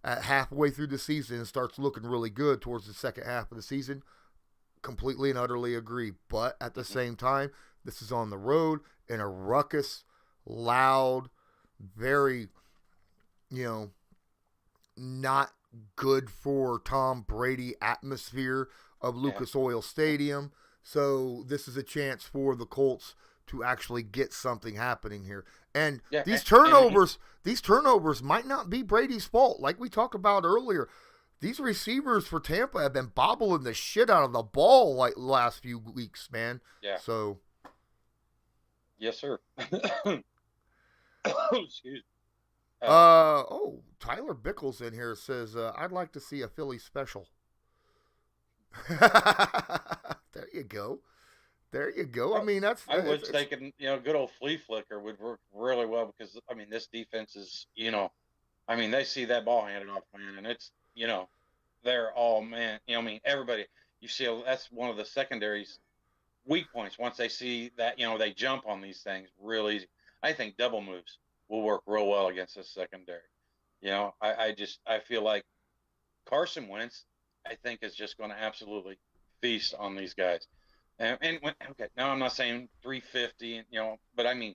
at halfway through the season and starts looking really good towards the second half of the season. Completely and utterly agree. But at the same time, this is on the road in a ruckus, loud, very, not good for Tom Brady atmosphere of Lucas Oil Stadium. So this is a chance for the Colts to actually get something happening here. And these turnovers might not be Brady's fault. Like we talked about earlier, these receivers for Tampa have been bobbling the shit out of the ball like the last few weeks, man. Yeah. So. Yes, sir. Excuse me. Tyler Bickles in here says, I'd like to see a Philly special. There you go. There you go. I mean, I was thinking, good old flea flicker would work really well because, I mean, this defense is, I mean, they see that ball handed off, man, and it's, they're all, man, I mean, everybody, you see, that's one of the secondary's weak points. Once they see that, they jump on these things real easy. I think double moves will work real well against this secondary. I feel like Carson Wentz, I think, is just going to absolutely feast on these guys. Okay, now I'm not saying 350, but I mean,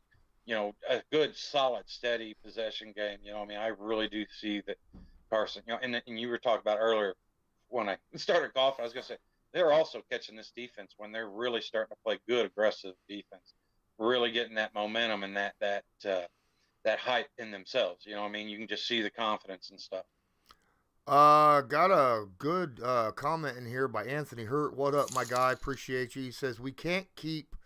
a good, solid, steady possession game. I mean, I really do see that Carson, and you were talking about earlier when I started golf, I was going to say, they're also catching this defense when they're really starting to play good, aggressive defense, really getting that momentum and that hype in themselves. I mean, you can just see the confidence and stuff. Got a good comment in here by Anthony Hurt. What up, my guy? Appreciate you. He says, we can't keep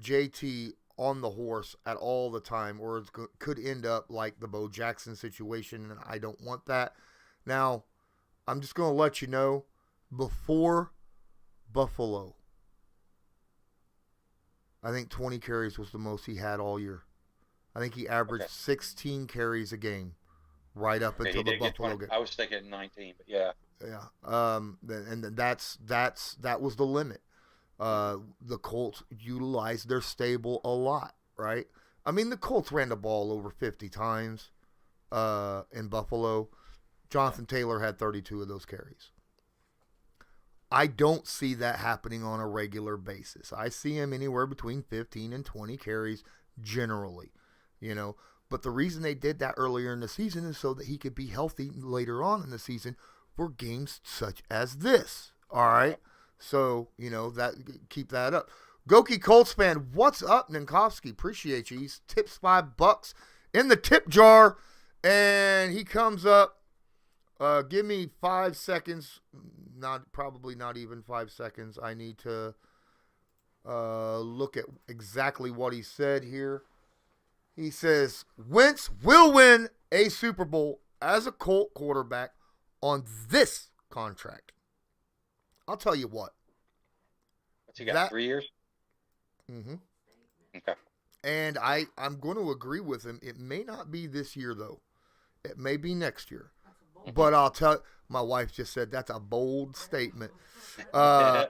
JT on the horse at all the time, or it could end up like the Bo Jackson situation, and I don't want that. Now, I'm just going to let you know, before Buffalo, I think 20 carries was the most he had all year. I think he averaged 16 carries a game right up until the Buffalo game. I was thinking 19, but yeah. Yeah. And that was the limit. The Colts utilized their stable a lot, right? I mean, the Colts ran the ball over 50 times in Buffalo. Jonathan Taylor had 32 of those carries. I don't see that happening on a regular basis. I see him anywhere between 15 and 20 carries generally, But the reason they did that earlier in the season is so that he could be healthy later on in the season for games such as this. All right? So, keep that up. Goki Colts fan, what's up, Ninkowski? Appreciate you. He tips $5 in the tip jar, and he comes up. Give me 5 seconds. Probably not even 5 seconds. I need to look at exactly what he said here. He says, Wentz will win a Super Bowl as a Colt quarterback on this contract. I'll tell you what. What's he got, 3 years? Mm-hmm. Okay. And I'm going to agree with him. It may not be this year, though. It may be next year. But I'll tell you, my wife just said that's a bold statement. I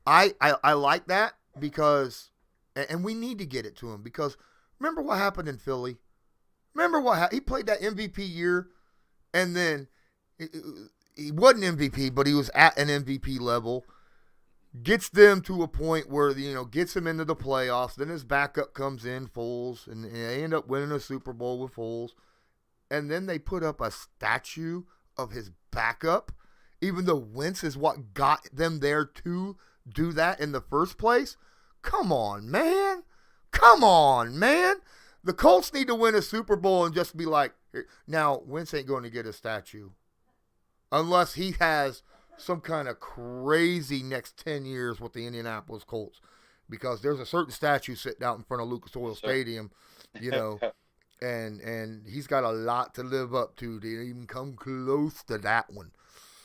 like that because, and we need to get it to him because remember what happened in Philly? He played that MVP year, and then he wasn't MVP, but he was at an MVP level. Gets them to a point where, gets him into the playoffs. Then his backup comes in, Foles, and they end up winning a Super Bowl with Foles. And then they put up a statue of his backup, even though Wentz is what got them there to do that in the first place. Come on, man. The Colts need to win a Super Bowl and just be like, now, Wentz ain't going to get a statue unless he has some kind of crazy next 10 years with the Indianapolis Colts, because there's a certain statue sitting out in front of Lucas Oil Stadium, and he's got a lot to live up to even come close to that one.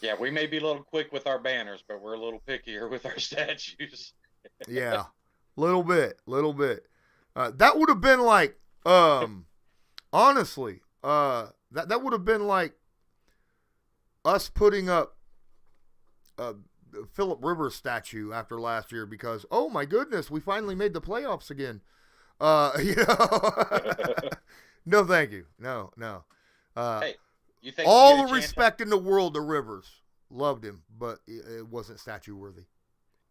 Yeah, we may be a little quick with our banners, but we're a little pickier with our statues. Yeah, little bit. That would have been like, honestly, that would have been like us putting up a Phillip Rivers statue after last year because, oh my goodness, we finally made the playoffs again. No, thank you. No. Hey, you think all the respect in the world to Rivers. Loved him, but it wasn't statue worthy.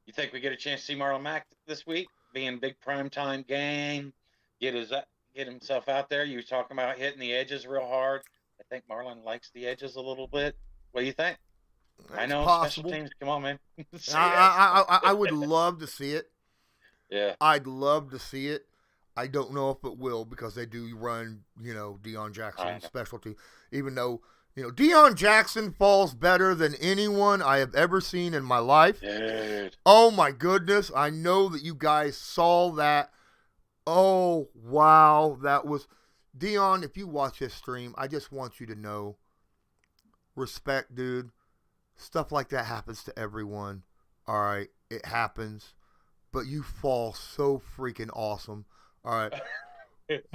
You think we get a chance to see Marlon Mack this week? Being big primetime game, get himself out there. You were talking about hitting the edges real hard. I think Marlon likes the edges a little bit. What do you think? I know possible. Special teams. Come on, man. I would love to see it. Yeah, I'd love to see it. I don't know if it will because they do run, Deion Jackson special team. Even though, Deion Jackson falls better than anyone I have ever seen in my life. Dude. Oh, my goodness. I know that you guys saw that. Oh, wow. That was – Deion, if you watch this stream, I just want you to know, respect, dude. Stuff like that happens to everyone. All right? It happens. but you fall so freaking awesome. All right.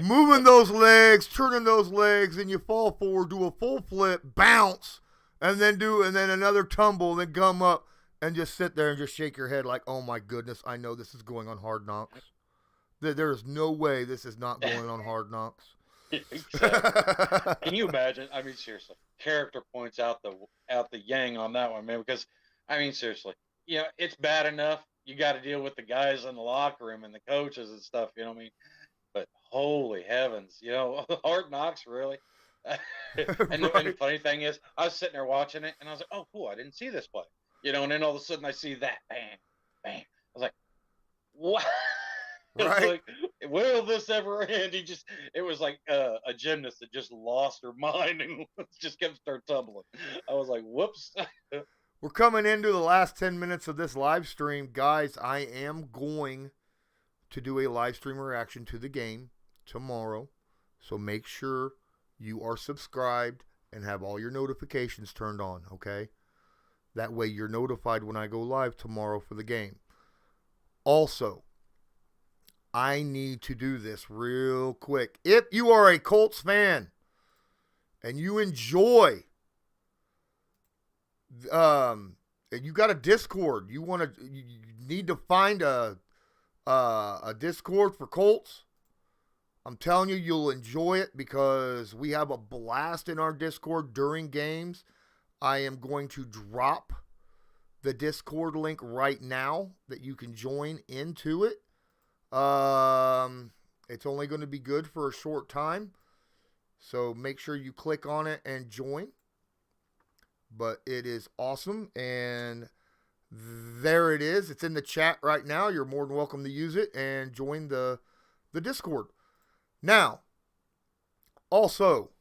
Moving those legs, turning those legs, and you fall forward, do a full flip, bounce, and then another tumble, then come up and just sit there and just shake your head like, oh my goodness, I know this is going on Hard Knocks. There is no way this is not going on Hard Knocks. Exactly. Can you imagine? I mean, seriously, character points out the yang on that one, man. Because I mean, seriously, it's bad enough you got to deal with the guys in the locker room and the coaches and stuff. You know what I mean? But holy heavens, Hard Knocks, really. And the funny thing is, I was sitting there watching it, and I was like, "Oh, cool! I didn't see this play." And then all of a sudden I see that, bang, bang. I was like, "What?" It's like, will this ever end? It was like a gymnast that just lost her mind and just kept start tumbling. I was like, whoops. We're coming into the last 10 minutes of this live stream. Guys, I am going to do a live stream reaction to the game tomorrow. So make sure you are subscribed and have all your notifications turned on, okay? That way you're notified when I go live tomorrow for the game. Also, I need to do this real quick. If you are a Colts fan and you enjoy, and you got a Discord, you need to find a Discord for Colts. I'm telling you, you'll enjoy it because we have a blast in our Discord during games. I am going to drop the Discord link right now that you can join into it. It's only going to be good for a short time, so make sure you click on it and join. But it is awesome, and there it is. It's in the chat right now. You're more than welcome to use it and join the Discord. Now, also,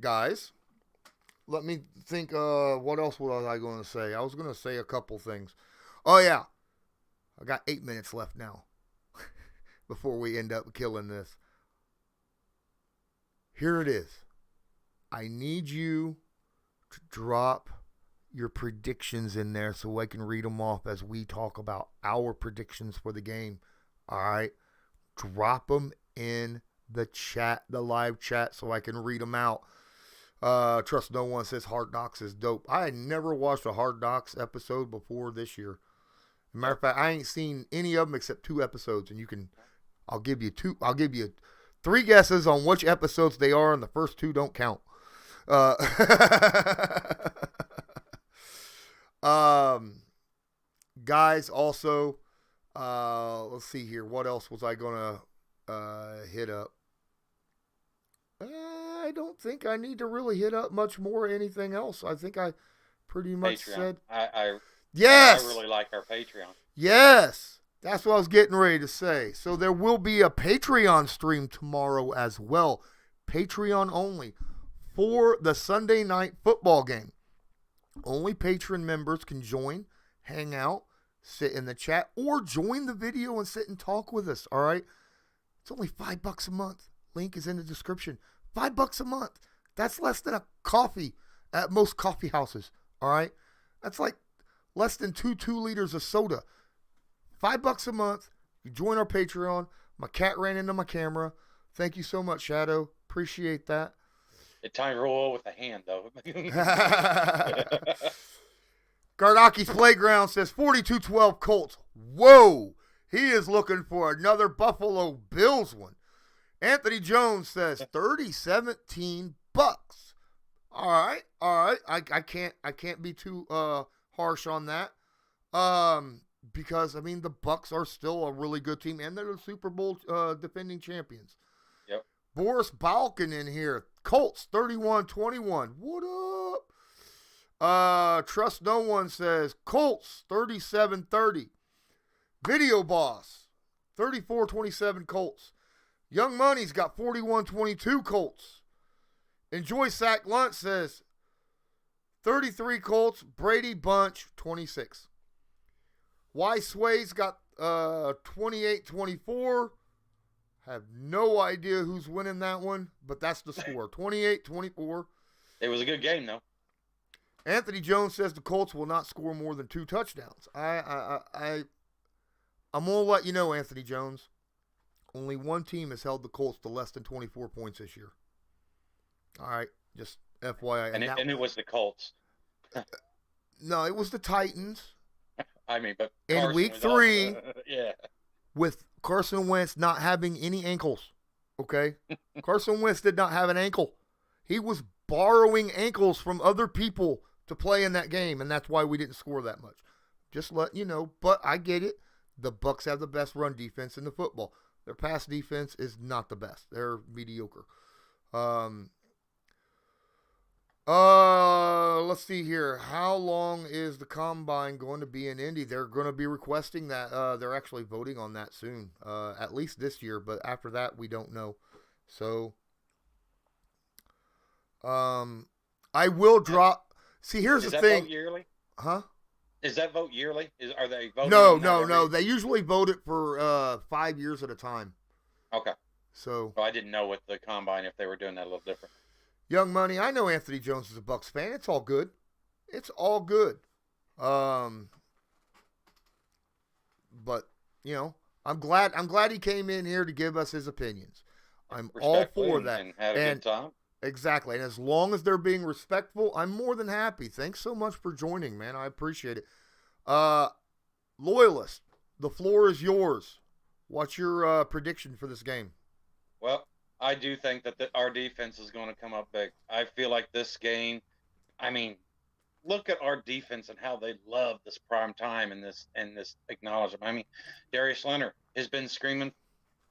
guys, let me think, what else was I going to say? I was going to say a couple things. Oh, yeah. I got 8 minutes left now before we end up killing this. Here it is. I need you to drop your predictions in there so I can read them off as we talk about our predictions for the game. All right? Drop them in the chat, the live chat, so I can read them out. Trust no one says Hard Knocks is dope. I had never watched a Hard Knocks episode before this year. Matter of fact, I ain't seen any of them except 2 episodes, and I'll give you 3 guesses on which episodes they are, and the first 2 don't count. Guys, also, let's see here. What else was I gonna hit up? I don't think I need to really hit up much more anything else. I think I pretty much Patreon. said. Yes. I really like our Patreon. Yes. That's what I was getting ready to say. So there will be a Patreon stream tomorrow as well. Patreon only for the Sunday night football game. Only patron members can join, hang out, sit in the chat, or join the video and sit and talk with us, all right? It's only $5 a month. Link is in the description. $5 a month. That's less than a coffee at most coffee houses, all right? That's like less than 2 liters of soda. $5 a month. You join our Patreon. My cat ran into my camera. Thank you so much, Shadow. Appreciate that. It's time to roll with the hand, though. Gardaki's Playground says 42-12 Colts. Whoa. He is looking for another Buffalo Bills one. Anthony Jones says 30-17 Bucs. All right. I can't be too harsh on that. Because I mean the Bucs are still a really good team, and they're the Super Bowl defending champions. Yep. Boris Balkan in here. Colts 31-21. What up? Trust No One says Colts 37-30. Video Boss 34-27 Colts. Young Money's got 41-22 Colts. Enjoy Sack Lunch says 33 Colts. Brady Bunch 26. Y Sway's got 28-24. Have no idea who's winning that one, but that's the score. 28-24. It was a good game, though. Anthony Jones says the Colts will not score more than 2 touchdowns. I'm gonna let you know, Anthony Jones. Only one team has held the Colts to less than 24 points this year. All right, just FYI. And it was the Colts. No, it was the Titans. I mean, but in Carson week was 3, also, yeah, with Carson Wentz not having any ankles. Okay, Carson Wentz did not have an ankle. He was borrowing ankles from other people to play in that game, and that's why we didn't score that much. Just let you know. But I get it. The Bucs have the best run defense in the football. Their pass defense is not the best. They're mediocre. Let's see here. How long is the combine going to be in Indy? They're going to be requesting that. They're actually voting on that soon. At least this year, but after that, we don't know. So, I will drop. See, here's the thing. Is that vote yearly? Huh? Is that vote yearly? Are they voting? No. They usually vote it for 5 years at a time. Okay. So. Well, I didn't know with the combine if they were doing that a little different. Young Money, I know Anthony Jones is a Bucs fan. It's all good. It's all good. But you know, I'm glad he came in here to give us his opinions. I'm all for that. And had a good time. Exactly. And as long as they're being respectful, I'm more than happy. Thanks so much for joining, man. I appreciate it. Loyalist, the floor is yours. What's your prediction for this game? Well, I do think that our defense is going to come up big. I feel like this game, I mean, look at our defense and how they love this prime time and this acknowledgement. I mean, Darius Leonard has been screaming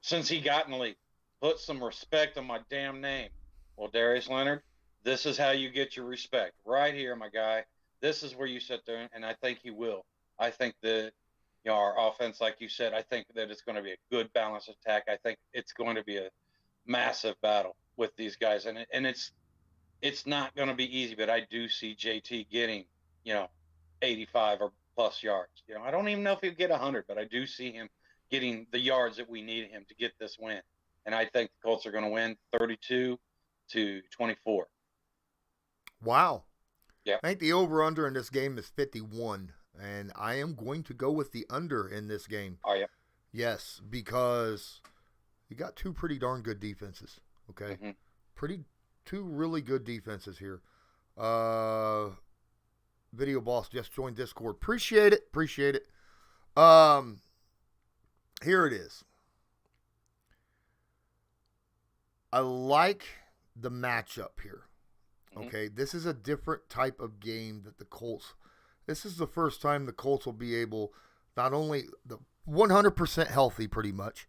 since he got in the league, put some respect on my damn name. Well, Darius Leonard, this is how you get your respect. Right here, my guy. This is where you sit there, and I think he will. I think that, you know, our offense, like you said, I think that it's going to be a good balanced attack. I think it's going to be a massive battle with these guys, and it's not going to be easy, but I do see JT getting, you know, 85 or plus yards. You know, I don't even know if he'll get 100, but I do see him getting the yards that we need him to get this win. And I think the Colts are going to win 32-24. Wow. Yeah. I think the over-under in this game is 51, and I am going to go with the under in this game. Are you? Yes, because you got 2 pretty darn good defenses, okay? Mm-hmm. 2 really good defenses here. Video Boss just joined Discord. Appreciate it. Here it is. I like the matchup here. Okay, this is a different type of game that the Colts. This is the first time the Colts will be able, not only the 100% healthy, pretty much,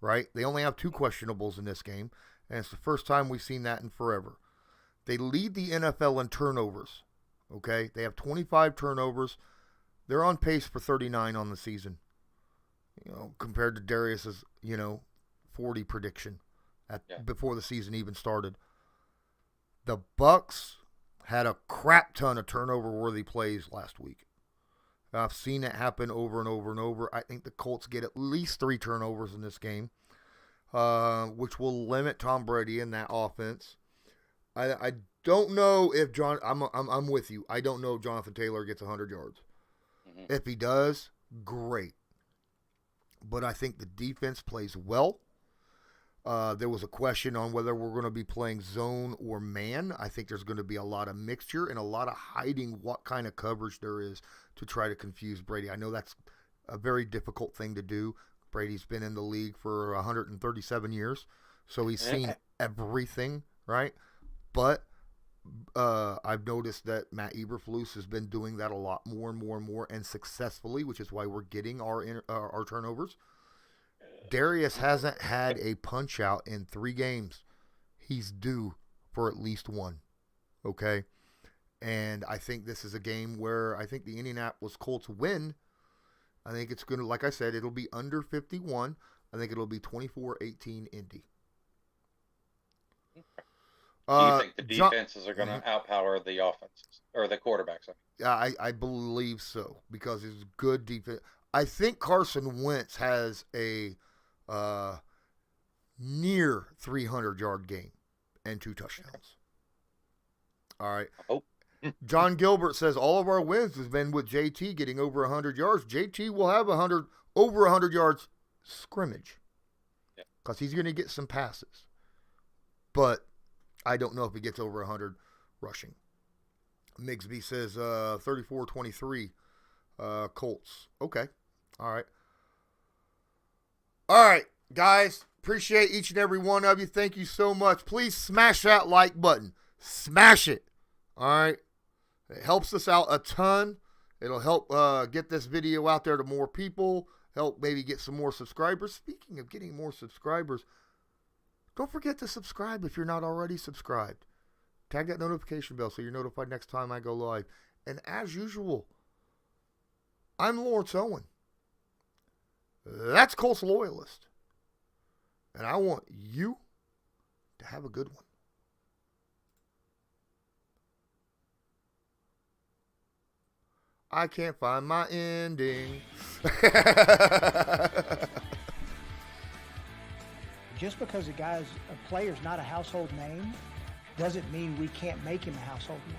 right? They only have 2 questionables in this game, and it's the first time we've seen that in forever. They lead the NFL in turnovers. Okay, they have 25 turnovers. They're on pace for 39 on the season. You know, compared to Darius's, 40 prediction before the season even started. The Bucs had a crap ton of turnover-worthy plays last week. I've seen it happen over and over and over. I think the Colts get at least 3 turnovers in this game, which will limit Tom Brady in that offense. I don't know if I'm with you. I don't know if Jonathan Taylor gets 100 yards. Mm-hmm. If he does, great. But I think the defense plays well. There was a question on whether we're going to be playing zone or man. I think there's going to be a lot of mixture and a lot of hiding what kind of coverage there is to try to confuse Brady. I know that's a very difficult thing to do. Brady's been in the league for 137 years, so he's seen everything, right? But I've noticed that Matt Eberflus has been doing that a lot more and more and more, and successfully, which is why we're getting our turnovers. Darius hasn't had a punch out in 3 games. He's due for at least 1. Okay? And I think this is a game where I think the Indianapolis Colts win. I think it's going to, like I said, it'll be under 51. I think it'll be 24-18 Indy. Do you think the defenses are going to outpower the offenses or the quarterbacks? Yeah, I believe so, because it's good defense. I think Carson Wentz has a near 300-yard game and 2 touchdowns. All right. John Gilbert says all of our wins has been with JT getting over 100 yards. JT will have over 100 yards scrimmage because he's going to get some passes. But I don't know if he gets over 100 rushing. Migsby says 34-23 Colts. Okay. All right. All right, guys. Appreciate each and every one of you. Thank you so much. Please smash that like button. Smash it. All right. It helps us out a ton. It'll help get this video out there to more people. Help maybe get some more subscribers. Speaking of getting more subscribers, don't forget to subscribe if you're not already subscribed. Tag that notification bell so you're notified next time I go live. And as usual, I'm Lawrence Owen. That's Colts Loyalist. And I want you to have a good one. I can't find my ending. Just because a player's not a household name doesn't mean we can't make him a household name.